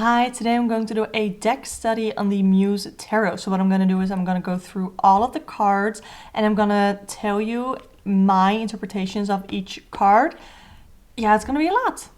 Hi, today I'm going to do a deck study on the Muse Tarot. So what I'm going to do is I'm going to go through all of the cards and I'm going to tell you my interpretations of each card. Yeah, it's going to be a lot.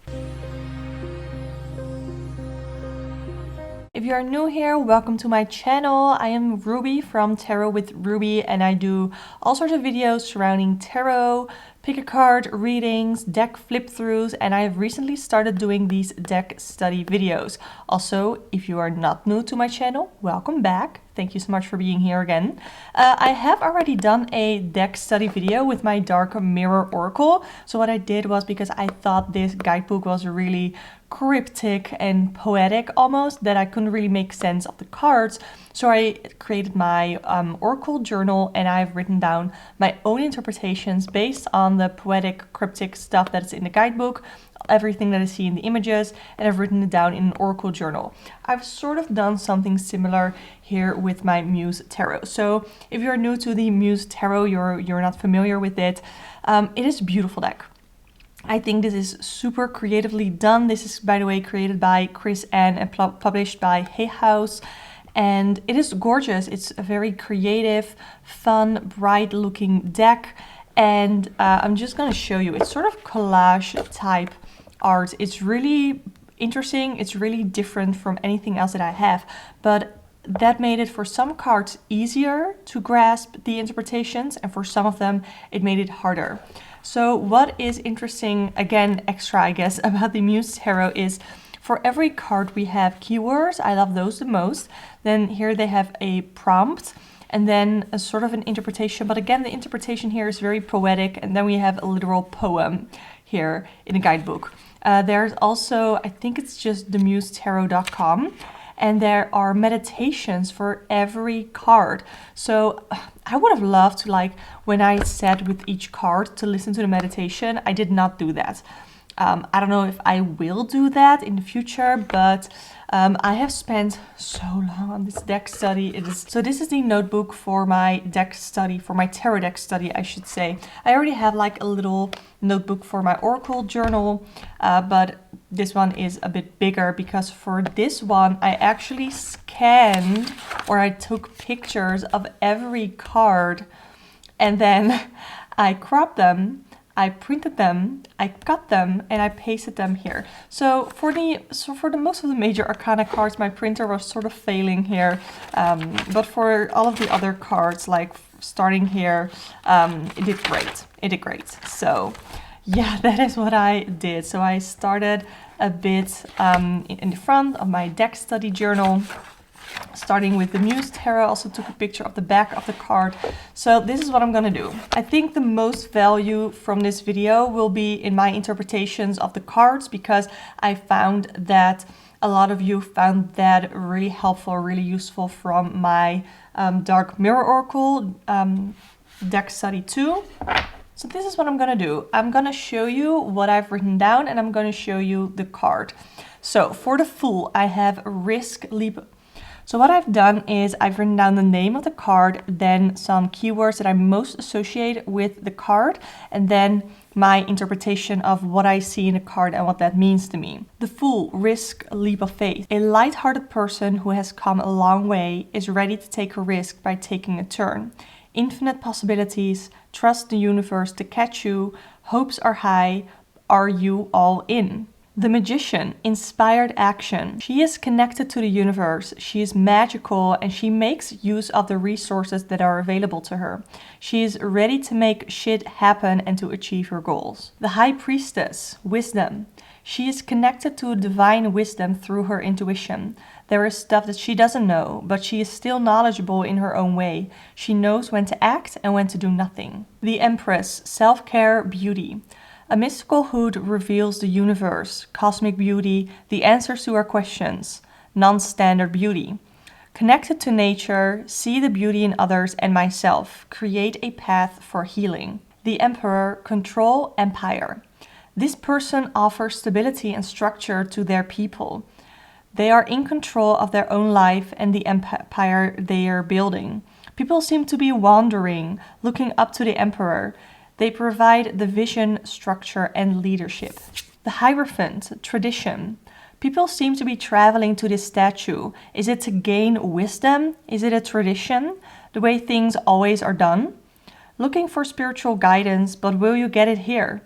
If you are new here, welcome to my channel. I am Ruby from Tarot with Ruby and I do all sorts of videos surrounding tarot, pick a card, readings, deck flip-throughs, and I have recently started doing these deck study videos. Also, if you are not new to my channel, welcome back. Thank you so much for being here again. I have already done a deck study video with my Dark Mirror Oracle. So what I did was, because I thought this guidebook was really cryptic and poetic almost, that I couldn't really make sense of the cards. So I created my Oracle journal and I've written down my own interpretations based on the poetic, cryptic stuff that is in the guidebook, everything that I see in the images, and I've written it down in an Oracle journal. I've sort of done something similar here with my Muse Tarot. So if you're new to the Muse Tarot, you're not familiar with it, it is a beautiful deck. I think this is super creatively done. This is, by the way, created by Chris Ann and published by Hay House. And it is gorgeous. It's a very creative, fun, bright looking deck. And I'm just going to show you. It's sort of collage type art. It's really interesting. It's really different from anything else that I have. But that made it for some cards easier to grasp the interpretations. And for some of them, it made it harder. So what is interesting, again, extra, I guess, about the Muse Tarot is for every card we have keywords. I love those the most. Then here they have a prompt and then a sort of an interpretation. But again, the interpretation here is very poetic. And then we have a literal poem here in the guidebook. There's also, I think it's just themusetarot.com. And there are meditations for every card. So I would have loved to, like, when I sat with each card to listen to the meditation, I did not do that. I don't know if I will do that in the future, but I have spent so long on this deck study. So this is the notebook for my deck study, for my tarot deck study, I should say. I already have like a little notebook for my Oracle journal, but this one is a bit bigger because for this one, I actually scanned or I took pictures of every card and then I cropped them. I printed them, I cut them, and I pasted them here. So for the most of the major arcana cards, my printer was sort of failing here. But for all of the other cards, like starting here, it did great. It did great. So yeah, that is what I did. So I started a bit in the front of my deck study journal, starting with the Muse Tarot. Also took a picture of the back of the card. So this is what I'm gonna do. I think the most value from this video will be in my interpretations of the cards, because I found that a lot of you found that really helpful, really useful from my Dark Mirror Oracle deck study too. So this is what I'm gonna do. I'm gonna show you what I've written down and I'm gonna show you the card. So for the Fool, I have Risk, Leap. So what I've done is I've written down the name of the card, then some keywords that I most associate with the card, and then my interpretation of what I see in the card and what that means to me. The Fool, Risk, Leap of Faith. A light-hearted person who has come a long way is ready to take a risk by taking a turn. Infinite possibilities, trust the universe to catch you, hopes are high, are you all in? The Magician, inspired action. She is connected to the universe, she is magical, and she makes use of the resources that are available to her. She is ready to make shit happen and to achieve her goals. The High Priestess, wisdom. She is connected to divine wisdom through her intuition. There is stuff that she doesn't know, but she is still knowledgeable in her own way. She knows when to act and when to do nothing. The Empress, self-care, beauty. A mystical hood reveals the universe, cosmic beauty, the answers to our questions, non-standard beauty. Connected to nature, see the beauty in others and myself, create a path for healing. The Emperor, control, empire. This person offers stability and structure to their people. They are in control of their own life and the empire they are building. People seem to be wandering, looking up to the Emperor. They provide the vision, structure, and leadership. The Hierophant, tradition. People seem to be traveling to this statue. Is it to gain wisdom? Is it a tradition? The way things always are done? Looking for spiritual guidance, but will you get it here?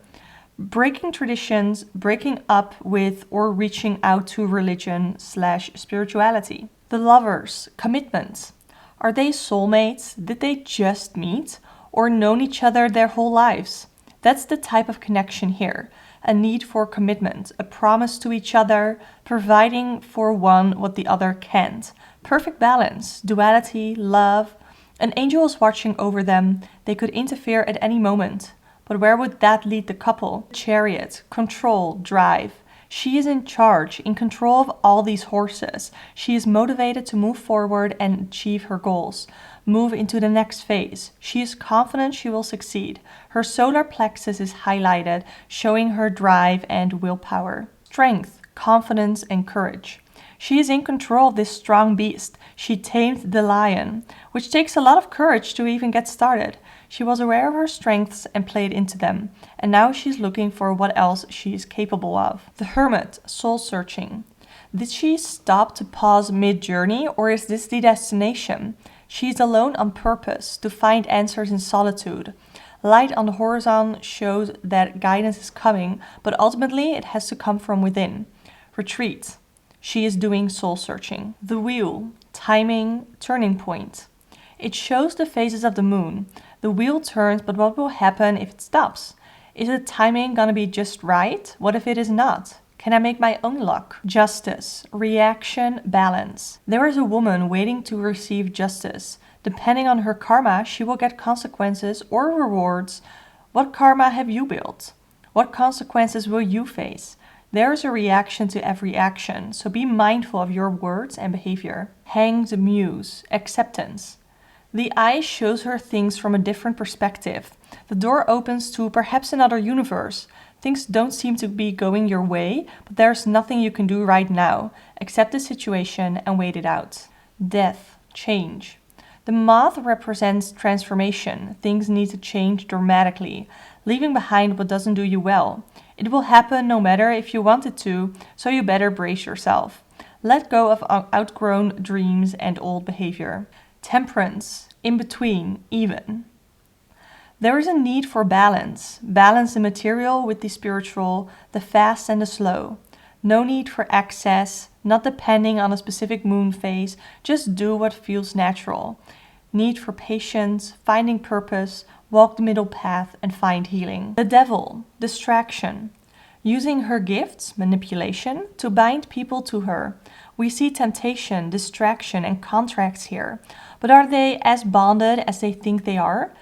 Breaking traditions, breaking up with or reaching out to religion/spirituality. The Lovers, commitment. Are they soulmates? Did they just meet? Or known each other their whole lives? That's the type of connection here. A need for commitment, a promise to each other, providing for one what the other can't. Perfect balance, duality, love. An angel is watching over them. They could interfere at any moment. But where would that lead the couple? Chariot, control, drive. She is in charge, in control of all these horses. She is motivated to move forward and achieve her goals. Move into the next phase. She is confident she will succeed. Her solar plexus is highlighted, showing her drive and willpower. Strength, confidence, and courage. She is in control of this strong beast. She tamed the lion, which takes a lot of courage to even get started. She was aware of her strengths and played into them, and now she's looking for what else she is capable of. The Hermit, soul searching. Did she stop to pause mid-journey, or is this the destination? She is alone on purpose, to find answers in solitude. Light on the horizon shows that guidance is coming, but ultimately it has to come from within. Retreat. She is doing soul searching. The Wheel, timing, turning point. It shows the phases of the moon. The wheel turns, but what will happen if it stops? Is the timing gonna be just right? What if it is not? Can I make my own luck? Justice, reaction, balance. There is a woman waiting to receive justice. Depending on her karma, she will get consequences or rewards. What karma have you built? What consequences will you face? There is a reaction to every action, so be mindful of your words and behavior. Hanged Muse, acceptance. The eye shows her things from a different perspective. The door opens to perhaps another universe. Things don't seem to be going your way, but there's nothing you can do right now. Accept the situation and wait it out. Death, change. The moth represents transformation. Things need to change dramatically, leaving behind what doesn't do you well. It will happen no matter if you want it to, so you better brace yourself. Let go of outgrown dreams and old behavior. Temperance, in between, even. There is a need for balance. Balance the material with the spiritual, the fast and the slow. No need for excess, not depending on a specific moon phase, just do what feels natural. Need for patience, finding purpose, walk the middle path and find healing. The Devil, distraction. Using her gifts, manipulation, to bind people to her. We see temptation, distraction, and contracts here. But are they as bonded as they think they are?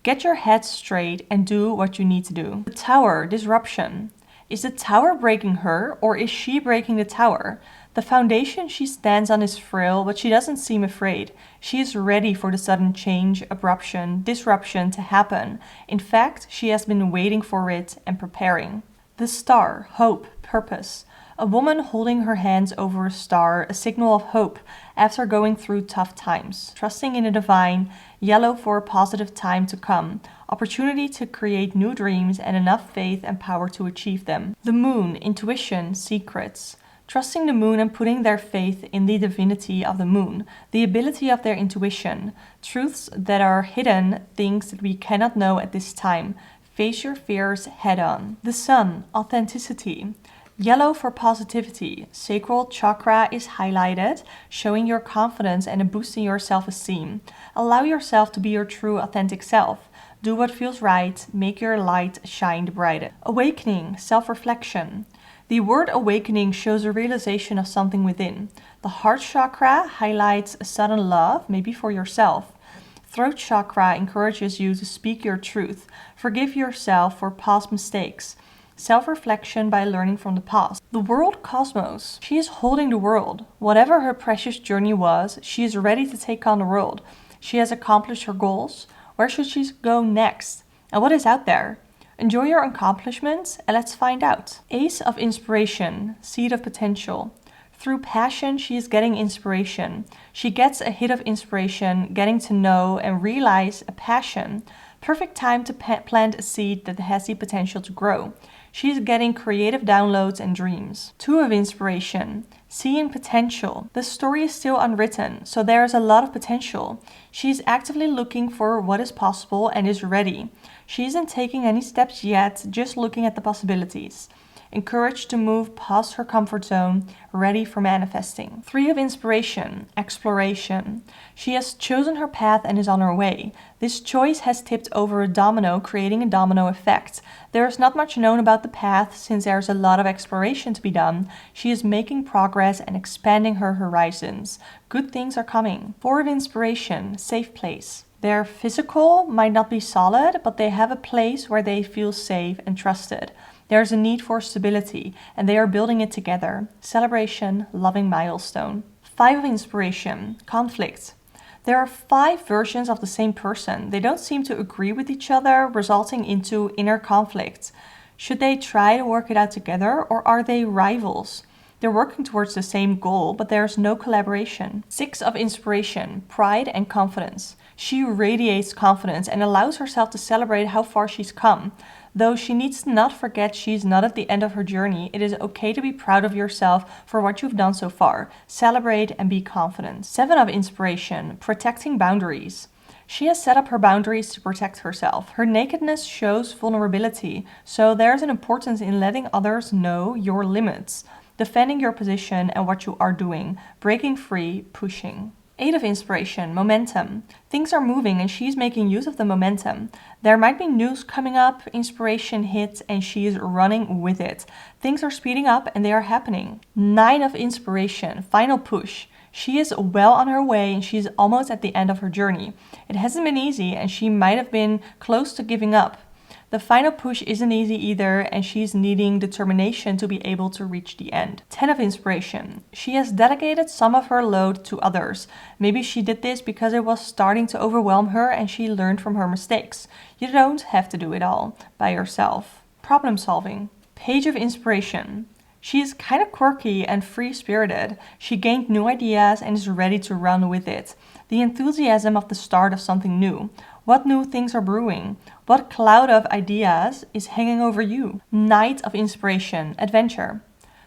Get your head straight and do what you need to do. The Tower, disruption. Is the tower breaking her, or is she breaking the tower? The foundation she stands on is frail, but she doesn't seem afraid. She is ready for the sudden change, abruption, disruption to happen. In fact, she has been waiting for it and preparing. The Star, hope, purpose. A woman holding her hands over a star, a signal of hope after going through tough times. Trusting in the divine, yellow for a positive time to come. Opportunity to create new dreams and enough faith and power to achieve them. The Moon, intuition, secrets. Trusting the moon and putting their faith in the divinity of the moon, the ability of their intuition, truths that are hidden, things that we cannot know at this time. Face your fears head on. The Sun, authenticity. Yellow for positivity. Sacral chakra is highlighted, showing your confidence and boosting your self-esteem. Allow yourself to be your true authentic self. Do what feels right, make your light shine the brightest. Awakening, self-reflection. The word awakening shows a realization of something within. The heart chakra highlights a sudden love, maybe for yourself. Throat chakra encourages you to speak your truth. Forgive yourself for past mistakes. Self-reflection by learning from the past. The World, cosmos. She is holding the world. Whatever her precious journey was, she is ready to take on the world. She has accomplished her goals. Where should she go next? And what is out there? Enjoy your accomplishments and let's find out. Ace of inspiration, seed of potential. Through passion, she is getting inspiration. She gets a hit of inspiration, getting to know and realize a passion. Perfect time to plant a seed that has the potential to grow. She's getting creative downloads and dreams. 2 of inspiration. Seeing potential. The story is still unwritten, so there is a lot of potential. She's actively looking for what is possible and is ready. She isn't taking any steps yet, just looking at the possibilities. Encouraged to move past her comfort zone, ready for manifesting. 3 of inspiration, exploration. She has chosen her path and is on her way. This choice has tipped over a domino, creating a domino effect. There is not much known about the path since there is a lot of exploration to be done. She is making progress and expanding her horizons. Good things are coming. 4 of inspiration, safe place. Their physical might not be solid, but they have a place where they feel safe and trusted. There's a need for stability, and they are building it together. Celebration, loving milestone. 5 of inspiration, conflict. There are 5 versions of the same person. They don't seem to agree with each other, resulting into inner conflict. Should they try to work it out together, or are they rivals? They're working towards the same goal, but there's no collaboration. 6 of inspiration, pride and confidence. She radiates confidence and allows herself to celebrate how far she's come. Though she needs to not forget she's not at the end of her journey, it is okay to be proud of yourself for what you've done so far. Celebrate and be confident. 7 of inspiration, protecting boundaries. She has set up her boundaries to protect herself. Her nakedness shows vulnerability, so there's an importance in letting others know your limits, defending your position and what you are doing, breaking free, pushing. 8 of inspiration, momentum. Things are moving and she's making use of the momentum. There might be news coming up, inspiration hits, and she is running with it. Things are speeding up and they are happening. 9 of inspiration, final push. She is well on her way and she's almost at the end of her journey. It hasn't been easy and she might have been close to giving up. The final push isn't easy either, and she's needing determination to be able to reach the end. 10 of inspiration. She has delegated some of her load to others. Maybe she did this because it was starting to overwhelm her and she learned from her mistakes. You don't have to do it all by yourself. Problem solving. Page of inspiration. She is kind of quirky and free-spirited. She gained new ideas and is ready to run with it. The enthusiasm of the start of something new. What new things are brewing? What cloud of ideas is hanging over you? Knight of inspiration, adventure.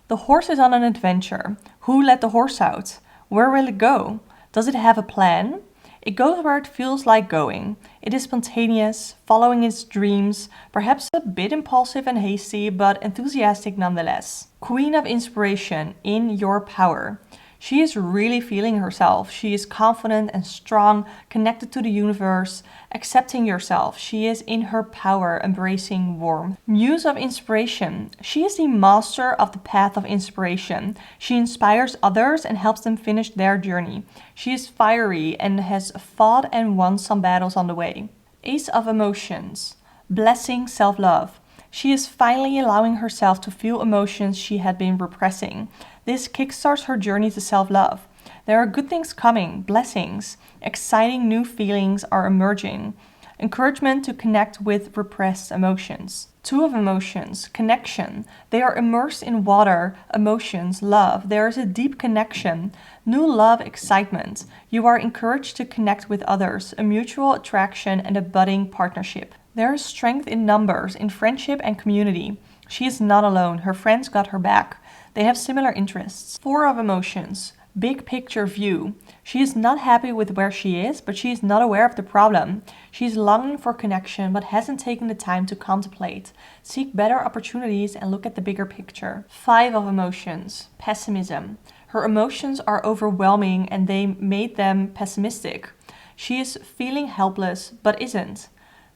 The horse is on an adventure. Who let the horse out? Where will it go? Does it have a plan? It goes where it feels like going. It is spontaneous, following its dreams, perhaps a bit impulsive and hasty, but enthusiastic nonetheless. Queen of inspiration, in your power. She is really feeling herself. She is confident and strong, connected to the universe, accepting yourself. She is in her power, embracing warmth. Muse of inspiration. She is the master of the path of inspiration. She inspires others and helps them finish their journey. She is fiery and has fought and won some battles on the way. Ace of emotions. Blessing self-love. She is finally allowing herself to feel emotions she had been repressing. This kickstarts her journey to self-love. There are good things coming, blessings. Exciting new feelings are emerging. Encouragement to connect with repressed emotions. 2 of emotions, connection. They are immersed in water, emotions, love. There is a deep connection. New love, excitement. You are encouraged to connect with others, a mutual attraction and a budding partnership. There is strength in numbers, in friendship and community. She is not alone. Her friends got her back. They have similar interests. 4 of emotions. Big picture view. She is not happy with where she is, but she is not aware of the problem. She is longing for connection, but hasn't taken the time to contemplate. Seek better opportunities and look at the bigger picture. 5 of emotions. Pessimism. Her emotions are overwhelming and they made them pessimistic. She is feeling helpless, but isn't.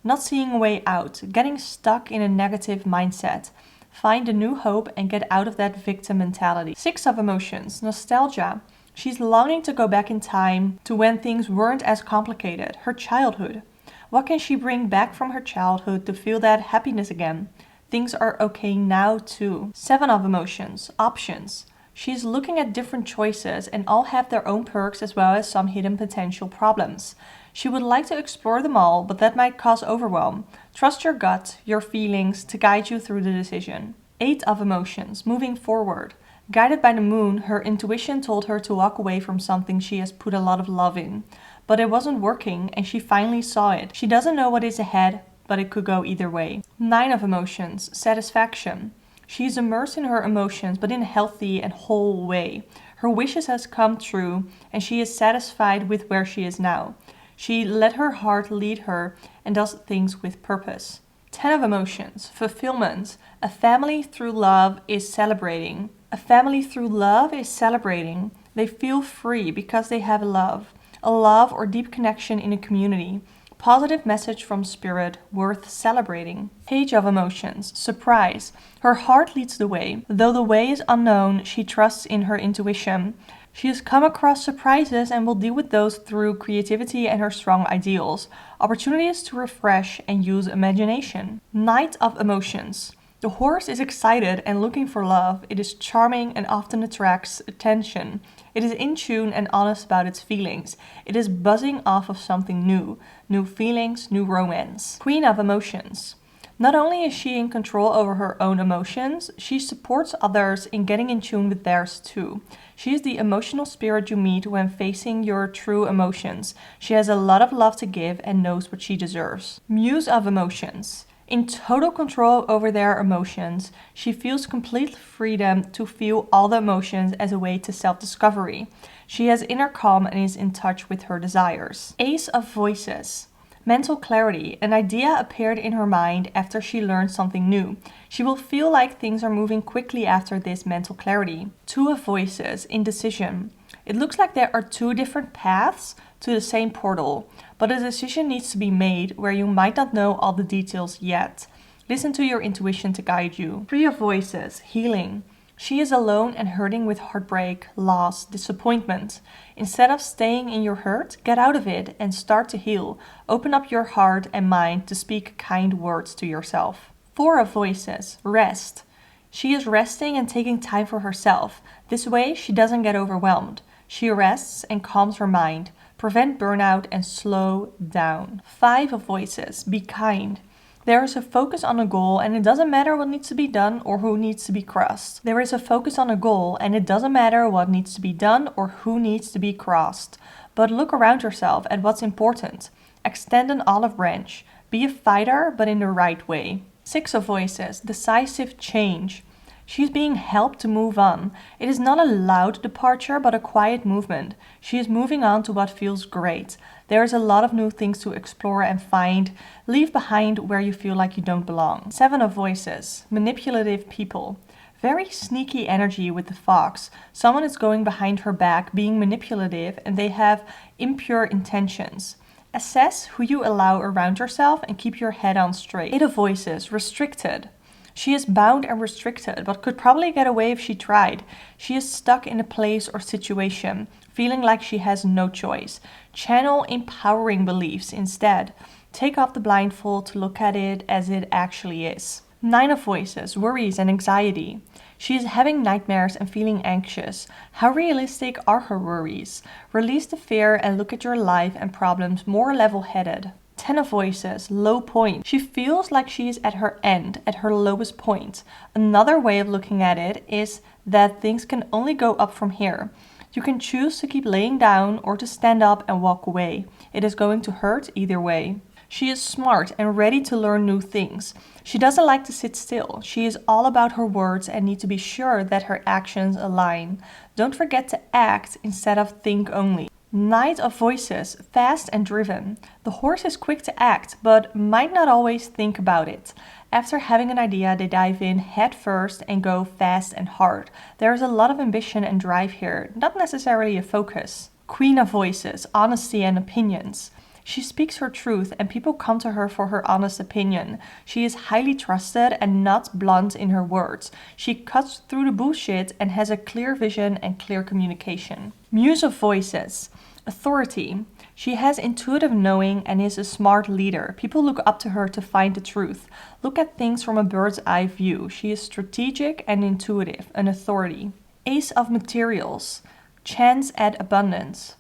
Not seeing a way out. Getting stuck in a negative mindset. Find a new hope and get out of that victim mentality. 6 of emotions, nostalgia. She's longing to go back in time to when things weren't as complicated, her childhood. What can she bring back from her childhood to feel that happiness again? Things are okay now too. 7 of emotions, options. She's looking at different choices and all have their own perks as well as some hidden potential problems. She would like to explore them all, but that might cause overwhelm. Trust your gut, your feelings, to guide you through the decision. 8 of emotions, moving forward. Guided by the moon, her intuition told her to walk away from something she has put a lot of love in. But it wasn't working and she finally saw it. She doesn't know what is ahead, but it could go either way. 9 of emotions, satisfaction. She is immersed in her emotions, but in a healthy and whole way. Her wishes has come true, and she is satisfied with where she is now. She let her heart lead her and does things with purpose. 10 of emotions, fulfillment. A family through love is celebrating. A family through love is celebrating. They feel free because they have a love or deep connection in a community. Positive message from spirit, worth celebrating. Page of emotions, surprise. Her heart leads the way. Though the way is unknown, she trusts in her intuition. She has come across surprises and will deal with those through creativity and her strong ideals. Opportunities to refresh and use imagination. Knight of emotions. The horse is excited and looking for love. It is charming and often attracts attention. It is in tune and honest about its feelings. It is buzzing off of something new. New feelings, new romance. Queen of emotions. Not only is she in control over her own emotions, she supports others in getting in tune with theirs too. She is the emotional spirit you meet when facing your true emotions. She has a lot of love to give and knows what she deserves. Muse of emotions. In total control over their emotions, she feels complete freedom to feel all the emotions as a way to self-discovery. She has inner calm and is in touch with her desires. Ace of voices. Mental clarity. An idea appeared in her mind after she learned something new. She will feel like things are moving quickly after this mental clarity. 2 of voices. Indecision. It looks like there are 2 different paths to the same portal, but a decision needs to be made where you might not know all the details yet. Listen to your intuition to guide you. 3 of voices. Healing. She is alone and hurting with heartbreak, loss, disappointment. Instead of staying in your hurt, get out of it and start to heal. Open up your heart and mind to speak kind words to yourself. 4 of voices. Rest. She is resting and taking time for herself. This way, she doesn't get overwhelmed. She rests and calms her mind. Prevent burnout and slow down. 5 of voices. Be kind. There is a focus on a goal and it doesn't matter what needs to be done or who needs to be crossed. There is a focus on a goal and it doesn't matter what needs to be done or who needs to be crossed. But look around yourself at what's important. Extend an olive branch. Be a fighter, but in the right way. 6 of voices. Decisive change. She is being helped to move on. It is not a loud departure, but a quiet movement. She is moving on to what feels great. There is a lot of new things to explore and find. Leave behind where you feel like you don't belong. 7 of voices. Manipulative people. Very sneaky energy with the fox. Someone is going behind her back, being manipulative, and they have impure intentions. Assess who you allow around yourself and keep your head on straight. 8 of voices. Restricted. She is bound and restricted, but could probably get away if she tried. She is stuck in a place or situation, feeling like she has no choice. Channel empowering beliefs instead. Take off the blindfold to look at it as it actually is. 9 of voices. Worries and anxiety. She is having nightmares and feeling anxious. How realistic are her worries? Release the fear and look at your life and problems more level-headed. 10 of voices. Low point. She feels like she is at her end, at her lowest point. Another way of looking at it is that things can only go up from here. You can choose to keep laying down or to stand up and walk away. It is going to hurt either way. She is smart and ready to learn new things. She doesn't like to sit still. She is all about her words and needs to be sure that her actions align. Don't forget to act instead of think only. Knight of voices, fast and driven. The horse is quick to act, but might not always think about it. After having an idea, they dive in head first and go fast and hard. There is a lot of ambition and drive here, not necessarily a focus. Queen of voices, honesty and opinions. She speaks her truth and people come to her for her honest opinion. She is highly trusted and not blunt in her words. She cuts through the bullshit and has a clear vision and clear communication. Muse of voices. Authority. She has intuitive knowing and is a smart leader. People look up to her to find the truth. Look at things from a bird's eye view. She is strategic and intuitive, an authority. Ace of materials. Chance at abundance.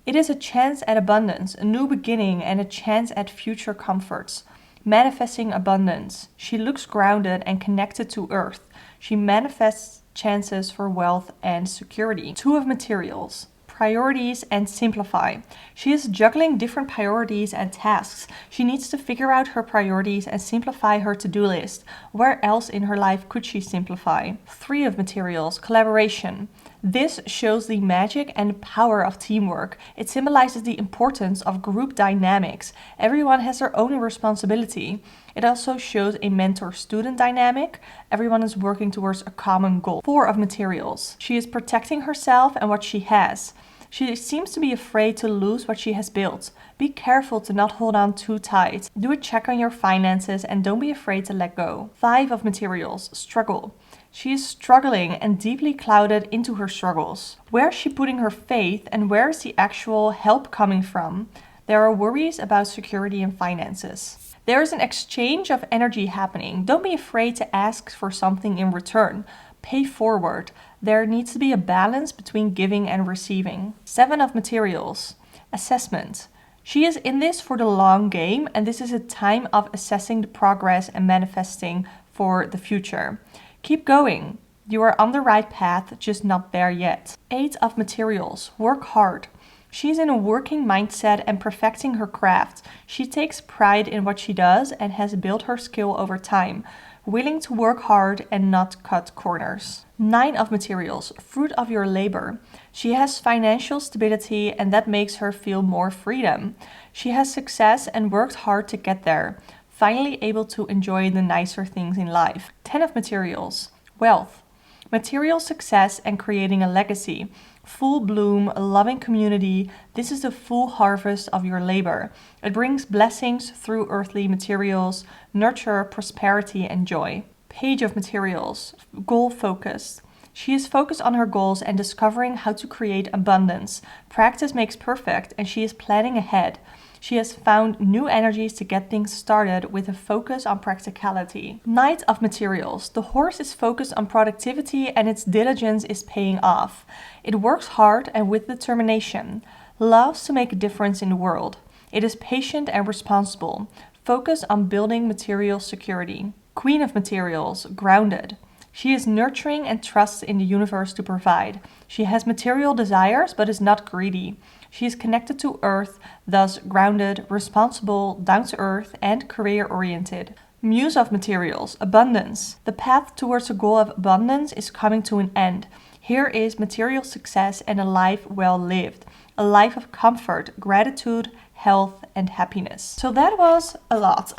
It is a chance at abundance, a new beginning, and a chance at future comforts. Manifesting abundance. She looks grounded and connected to earth. She manifests chances for wealth and security. 2 of materials. priorities, and simplify. She is juggling different priorities and tasks. She needs to figure out her priorities and simplify her to-do list. Where else in her life could she simplify? 3 of Materials, collaboration. This shows the magic and power of teamwork. It symbolizes the importance of group dynamics. Everyone has their own responsibility. It also shows a mentor-student dynamic. Everyone is working towards a common goal. 4 of Materials. She is protecting herself and what she has. She seems to be afraid to lose what she has built. Be careful to not hold on too tight. Do a check on your finances and don't be afraid to let go. 5 of Materials, struggle. She is struggling and deeply clouded into her struggles. Where is she putting her faith and where is the actual help coming from? There are worries about security and finances. There is an exchange of energy happening. Don't be afraid to ask for something in return. Pay forward. There needs to be a balance between giving and receiving. 7 of Materials, assessment. She is in this for the long game, and this is a time of assessing the progress and manifesting for the future. Keep going. You are on the right path, just not there yet. 8 of Materials, work hard. She's in a working mindset and perfecting her craft. She takes pride in what she does and has built her skill over time, willing to work hard and not cut corners. 9 of Materials, fruit of your labor. She has financial stability and that makes her feel more freedom. She has success and worked hard to get there, finally able to enjoy the nicer things in life. 10 of Materials, wealth. Material success and creating a legacy. Full bloom, a loving community. This is the full harvest of your labor. It brings blessings through earthly materials, nurture, prosperity, and joy. Page of Materials, goal focused. She is focused on her goals and discovering how to create abundance. Practice makes perfect, and she is planning ahead. She has found new energies to get things started with a focus on practicality. Knight of Materials. The horse is focused on productivity and its diligence is paying off. It works hard and with determination. Loves to make a difference in the world. It is patient and responsible. Focus on building material security. Queen of Materials. Grounded. She is nurturing and trusts in the universe to provide. She has material desires but is not greedy. She is connected to earth, thus grounded, responsible, down to earth, and career-oriented. Muse of Materials, abundance. The path towards a goal of abundance is coming to an end. Here is material success and a life well lived. A life of comfort, gratitude, health, and happiness. So that was a lot.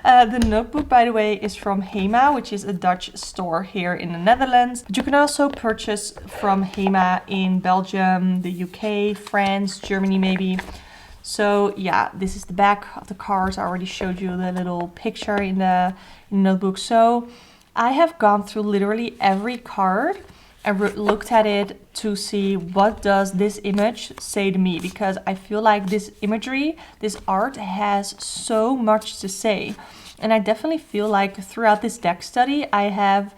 The notebook, by the way, is from Hema, which is a Dutch store here in the Netherlands. But you can also purchase from Hema in Belgium, the UK, France, Germany maybe. So yeah, this is the back of the cards. I already showed you the little picture in the notebook. So I have gone through literally every card and looked at it to see what does this image say to me, because I feel like this imagery, this art has so much to say. And I definitely feel like throughout this deck study, I have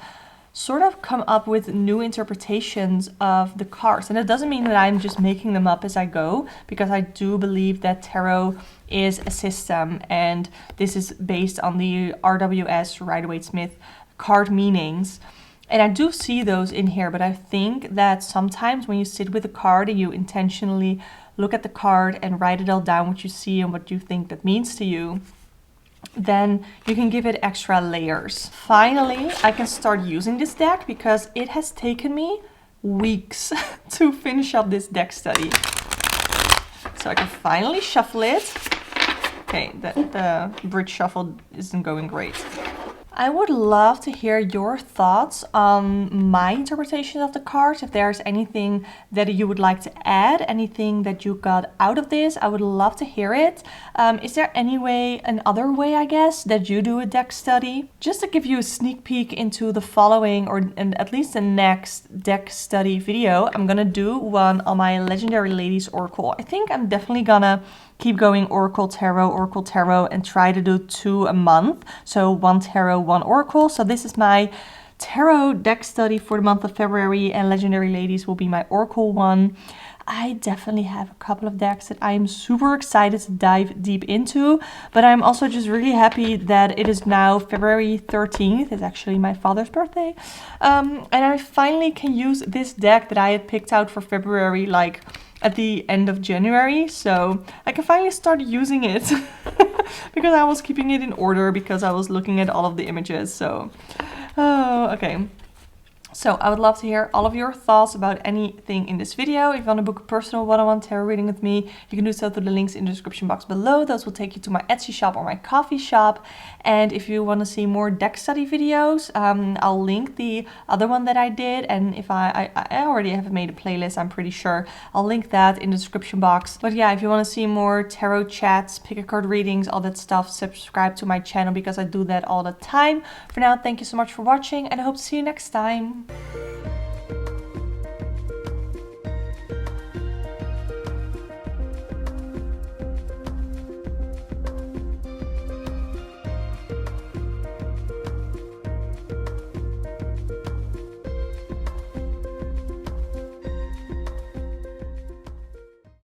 sort of come up with new interpretations of the cards. And it doesn't mean that I'm just making them up as I go, because I do believe that tarot is a system and this is based on the RWS, Rider-Waite-Smith card meanings. And I do see those in here, but I think that sometimes when you sit with a card and you intentionally look at the card and write it all down, what you see and what you think that means to you, then you can give it extra layers. Finally, I can start using this deck because it has taken me weeks to finish up this deck study. So I can finally shuffle it. Okay, the bridge shuffle isn't going great. I would love to hear your thoughts on my interpretation of the cards. If there's anything that you would like to add, anything that you got out of this, I would love to hear it. Is there another way, I guess, that you do a deck study? Just to give you a sneak peek into the following, or at least the next deck study video, I'm gonna do one on my Legendary Ladies Oracle. I think I'm definitely gonna keep going Oracle, Tarot, and try to do 2 a month. So 1 Tarot, 1 Oracle. So this is my tarot deck study for the month of February, and Legendary Ladies will be my oracle one. I definitely have a couple of decks that I am super excited to dive deep into, but I'm also just really happy that it is now February 13th. It's actually my father's birthday. And I finally can use this deck that I had picked out for February, like at the end of January. So I can finally start using it because I was keeping it in order because I was looking at all of the images. So, oh, okay. So I would love to hear all of your thoughts about anything in this video. If you want to book a personal one-on-one tarot reading with me, you can do so through the links in the description box below. Those will take you to my Etsy shop or my coffee shop. And if you want to see more deck study videos, I'll link the other one that I did. And if I already have made a playlist, I'm pretty sure. I'll link that in the description box. But yeah, if you want to see more tarot chats, pick a card readings, all that stuff, subscribe to my channel because I do that all the time. For now, thank you so much for watching and I hope to see you next time.